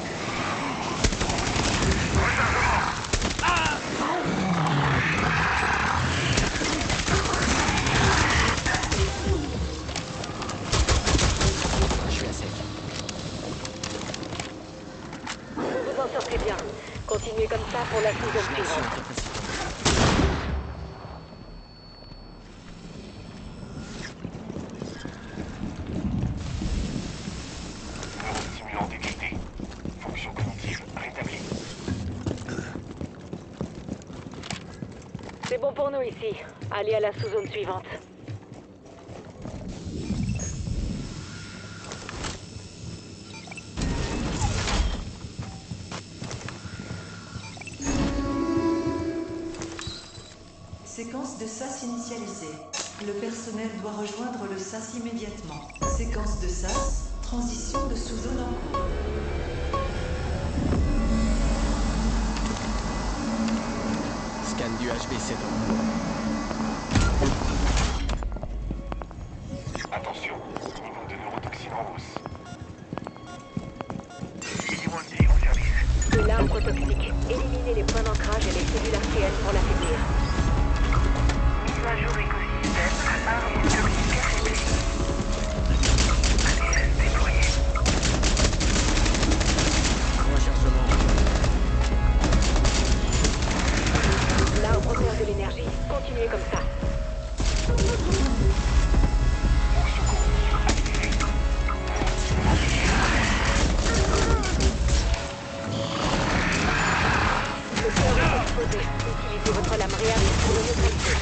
Je suis à sec. Vous vous en sortez bien. Continuez comme ça pour la saison Lance suivante. une capacité. Neurostimulant détecté. Fonction cognitive rétablie. C'est bon pour nous ici. Allez à la sous-zone suivante. Séquence de SAS initialisée. Le personnel doit rejoindre le SAS immédiatement. Séquence de SAS, transition de sous-zone en cours. Scan du HB7 en cours. Attention. Niveau de neurotoxine en hausse. C'est l'arbre toxique. Éliminez les points d'ancrage et les cellules archéennes pour l'affaiblir. Mise à jour écosystème, arme toxique affaiblie. ADS déployé. Rechargement. L'arbre perd de l'énergie. Continuez comme ça. Fonction cognitive activée. Le cœur est exposé. Utilisez votre lame réarmée pour le neutraliser.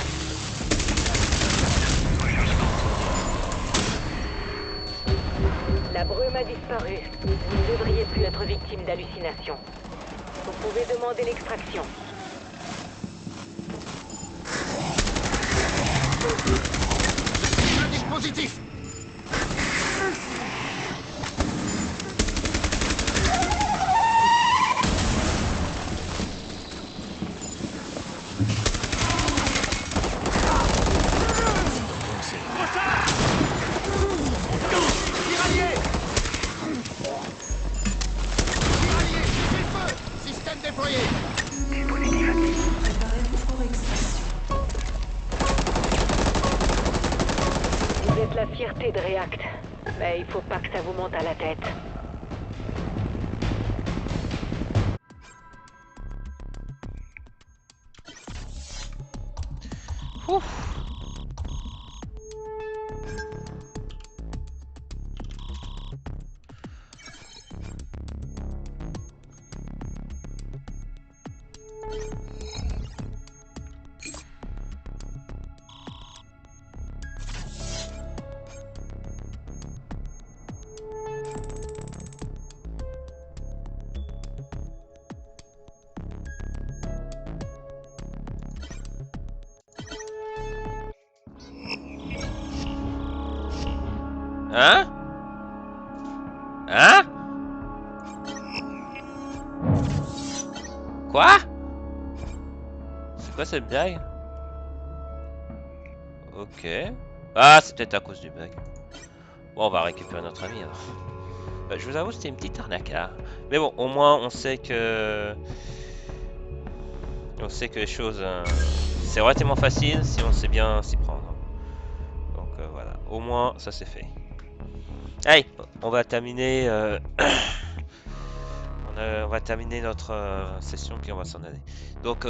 La brume a disparu. Vous ne devriez plus être victime d'hallucinations. Vous pouvez demander l'extraction. Un dispositif. Tiraillé. Système déployé. Préparez-vous pour extraction. Vous êtes la fierté de React. Mais il faut pas que ça vous monte à la tête. Ouf. Hein? Hein? Quoi? C'est quoi cette blague? Ok. Ah, c'est peut-être à cause du bug. Bon, on va récupérer notre ami alors. Je vous avoue, c'était une petite arnaque là. Mais bon, au moins, on sait que... On sait que les choses... c'est relativement facile si on sait bien s'y prendre. Donc voilà, au moins, ça c'est fait. Allez, on va terminer... on va terminer notre session puis on va s'en aller. Donc,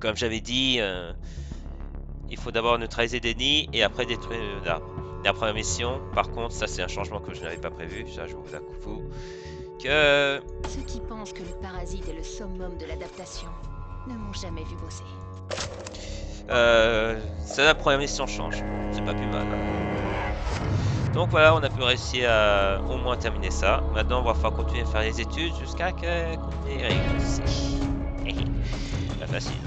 comme j'avais dit, il faut d'abord neutraliser des nids et après détruire l'arbre. La première mission, par contre, ça c'est un changement que je n'avais pas prévu, ça je vous avoue, que... Ceux qui pensent que le parasite est le summum de l'adaptation ne m'ont jamais vu bosser. C'est la première mission change. C'est pas plus mal. Donc voilà, on a pu réussir à au moins terminer ça. Maintenant, on va falloir continuer à faire les études jusqu'à qu'on ait réussi. Pas facile.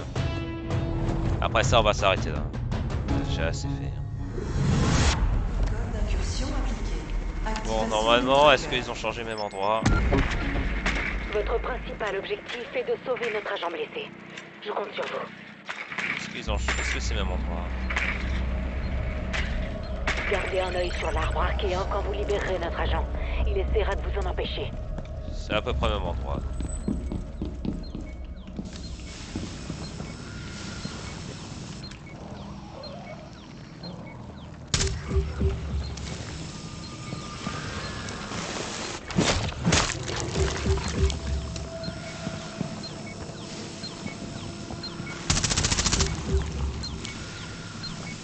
Après ça, on va s'arrêter là. J'ai assez fait. Code d'incursion appliqué. Bon, normalement, est-ce qu'ils ont changé le même endroit? Votre principal objectif est de sauver notre agent blessé. Je compte sur vous. Est-ce que c'est le même endroit? Gardez un œil sur l'arbre archéen quand vous libérerez notre agent. Il essaiera de vous en empêcher. C'est à peu près le même endroit.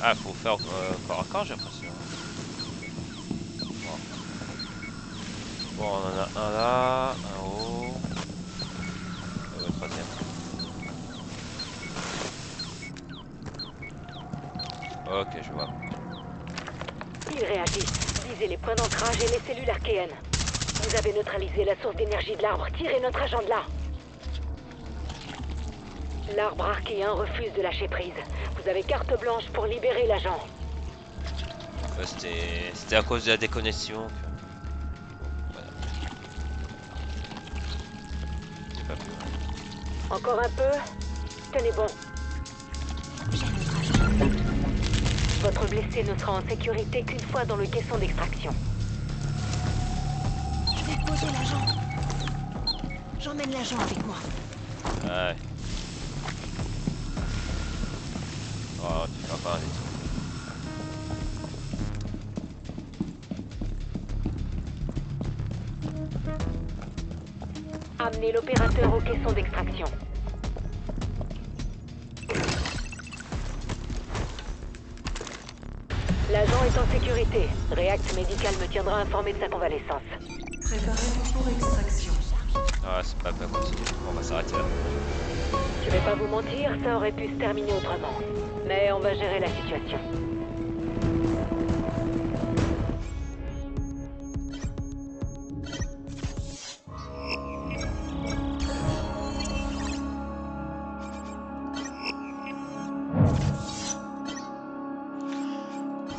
Ah, faut faire corps à corps, j'ai l'impression. Bon, on en a un là, un haut. Le troisième. Ok, je vois. Il réagit. Visez les points d'ancrage et les cellules archéennes. Vous avez neutralisé la source d'énergie de l'arbre. Tirez notre agent de là. L'arbre archéen refuse de lâcher prise. Vous avez carte blanche pour libérer l'agent. C'était à cause de la déconnexion. Voilà. C'est pas plus mal. Encore un peu. Tenez bon. Votre blessé ne sera en sécurité qu'une fois dans le caisson d'extraction. Je vais poser l'agent. J'emmène l'agent avec moi. Ouais. Oh, tu fais pas un détour. Amenez l'opérateur au caisson d'extraction. L'agent est en sécurité. React Médical me tiendra informé de sa convalescence. Préparez-vous pour extraction. Ah, c'est pas continuer. On va s'arrêter là. Je vais pas vous mentir, ça aurait pu se terminer autrement. Mais on va gérer la situation.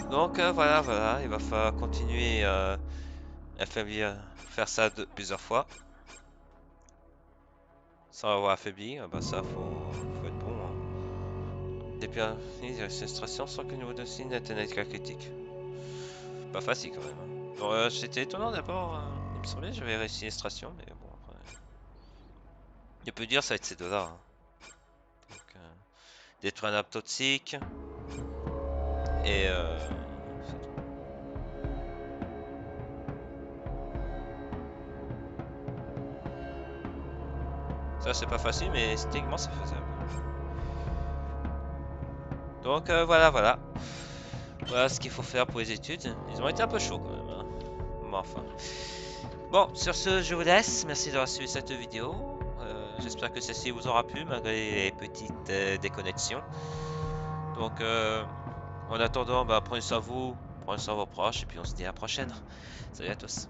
Donc voilà, il va falloir continuer à faire ça plusieurs fois. Sans avoir affaibli, bah ça faut être bon. Hein. Depuis l'illustration sans que le niveau de signe n'atteigne la critique. Pas facile quand même. Hein. Bon, c'était étonnant d'abord. Il me semblait que j'avais réussi l'illustration, mais bon après. Il peut dire ça va être ces deux-là. Hein. Donc, détruire un arbre toxique. Et ça c'est pas facile, mais techniquement c'est faisable. Donc voilà. Voilà ce qu'il faut faire pour les études. Ils ont été un peu chauds quand même. Hein. Mais enfin. Bon, sur ce, je vous laisse. Merci d'avoir suivi cette vidéo. J'espère que celle-ci vous aura plu malgré les petites déconnexions. Donc en attendant, bah, prenez soin de vous, prenez soin de vos proches et puis on se dit à la prochaine. Salut à tous.